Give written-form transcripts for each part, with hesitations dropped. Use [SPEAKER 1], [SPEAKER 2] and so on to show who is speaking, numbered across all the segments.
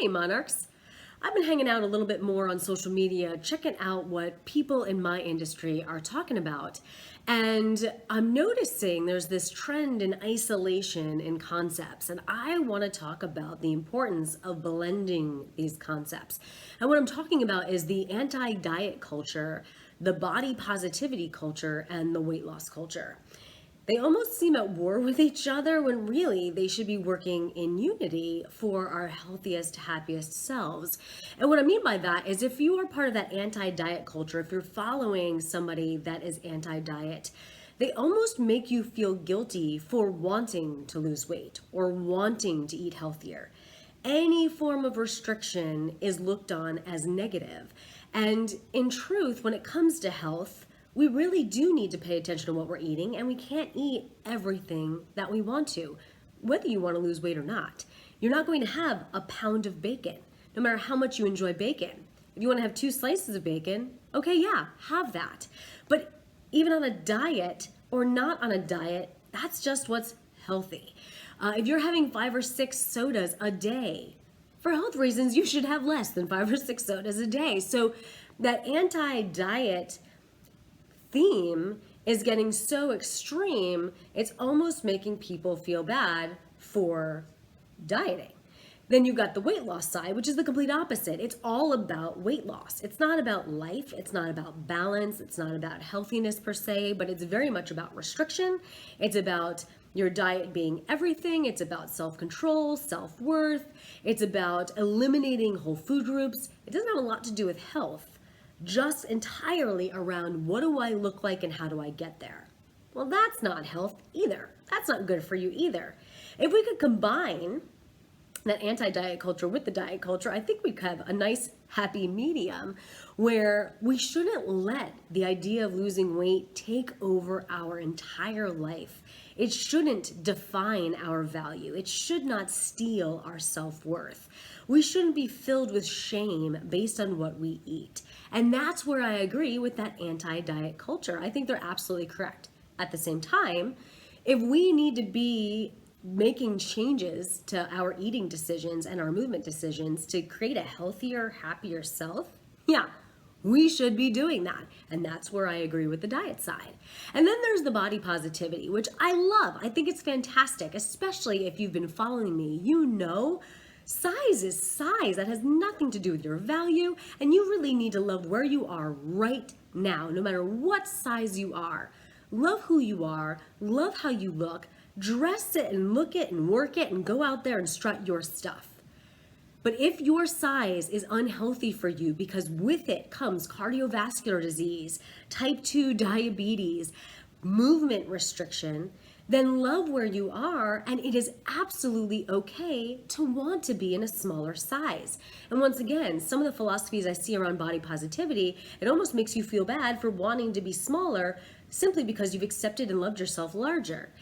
[SPEAKER 1] Hey Monarchs! I've been hanging out a little bit more on social media, checking out what people in my industry are talking about. And I'm noticing there's this trend in isolation in concepts. And I want to talk about the importance of blending these concepts. And what I'm talking about is the anti-diet culture, the body positivity culture, and the weight loss culture. They almost seem at war with each other when really they should be working in unity for our healthiest, happiest selves. And what I mean by that is if you are part of that anti-diet culture, if you're following somebody that is anti-diet, they almost make you feel guilty for wanting to lose weight or wanting to eat healthier. Any form of restriction is looked on as negative. And in truth, when it comes to health, we really do need to pay attention to what we're eating, and we can't eat everything that we want to, whether you want to lose weight or not. You're not going to have a pound of bacon, no matter how much you enjoy bacon. If you want to have 2 slices of bacon, okay, yeah, have that. But even on a diet or not on a diet, that's just what's healthy. If you're having 5 or 6 sodas a day, for health reasons, you should have less than 5 or 6 sodas a day. So that anti-diet theme is getting so extreme, it's almost making people feel bad for dieting. Then you've got the weight loss side, which is the complete opposite. It's all about weight loss. It's not about life. It's not about balance. It's not about healthiness per se, but it's very much about restriction. It's about your diet being everything. It's about self-control, self-worth. It's about eliminating whole food groups. It doesn't have a lot to do with health, just entirely around what do I look like and how do I get there. Well, that's not health either. That's not good for you either. If we could combine that anti-diet culture with the diet culture, I think we could have a nice happy medium where we shouldn't let the idea of losing weight take over our entire life. It shouldn't define our value. It should not steal our self-worth. We shouldn't be filled with shame based on what we eat. And that's where I agree with that anti-diet culture. I think they're absolutely correct. At the same time, if we need to be making changes to our eating decisions and our movement decisions to create a healthier, happier self, yeah, we should be doing that. And that's where I agree with the diet side. And then there's the body positivity, which I love. I think it's fantastic, especially if you've been following me. You know, size is size. That has nothing to do with your value. And you really need to love where you are right now, no matter what size you are. Love who you are. Love how you look. Dress it and look it and work it and go out there and strut your stuff. But if your size is unhealthy for you because with it comes cardiovascular disease, type 2 diabetes, movement restriction, then love where you are, and it is absolutely okay to want to be in a smaller size. And once again, some of the philosophies I see around body positivity, it almost makes you feel bad for wanting to be smaller simply because you've accepted and loved yourself larger.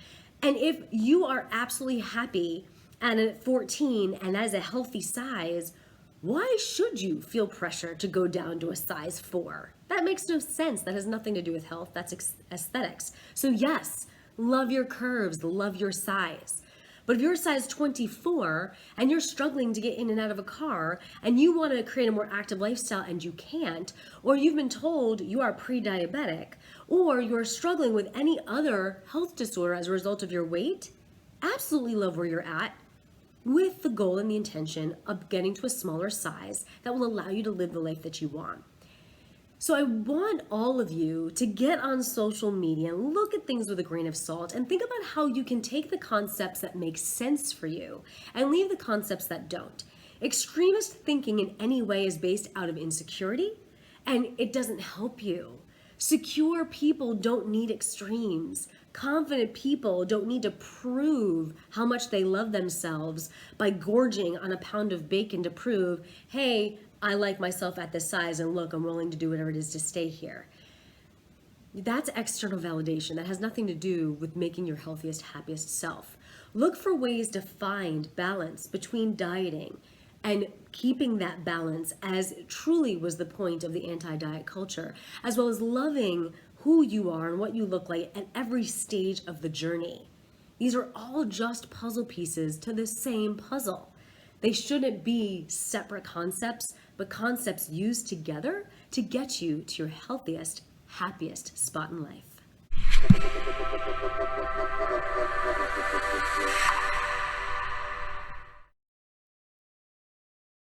[SPEAKER 1] And if you are absolutely happy and at 14 and as a healthy size, why should you feel pressure to go down to a size 4? That makes no sense. That has nothing to do with health. That's aesthetics. So yes, love your curves, love your size. But if you're size 24 and you're struggling to get in and out of a car and you want to create a more active lifestyle and you can't, or you've been told you are pre-diabetic, or you're struggling with any other health disorder as a result of your weight, absolutely love where you're at with the goal and the intention of getting to a smaller size that will allow you to live the life that you want. So I want all of you to get on social media and look at things with a grain of salt and think about how you can take the concepts that make sense for you and leave the concepts that don't. Extremist thinking in any way is based out of insecurity, and it doesn't help you. Secure people don't need extremes. Confident people don't need to prove how much they love themselves by gorging on a pound of bacon to prove, hey, I like myself at this size and look, I'm willing to do whatever it is to stay here. That's external validation. That has nothing to do with making your healthiest, happiest self. Look for ways to find balance between dieting and keeping that balance, as truly was the point of the anti-diet culture, as well as loving who you are and what you look like at every stage of the journey. These are all just puzzle pieces to the same puzzle. They shouldn't be separate concepts, but concepts used together to get you to your healthiest, happiest spot in life.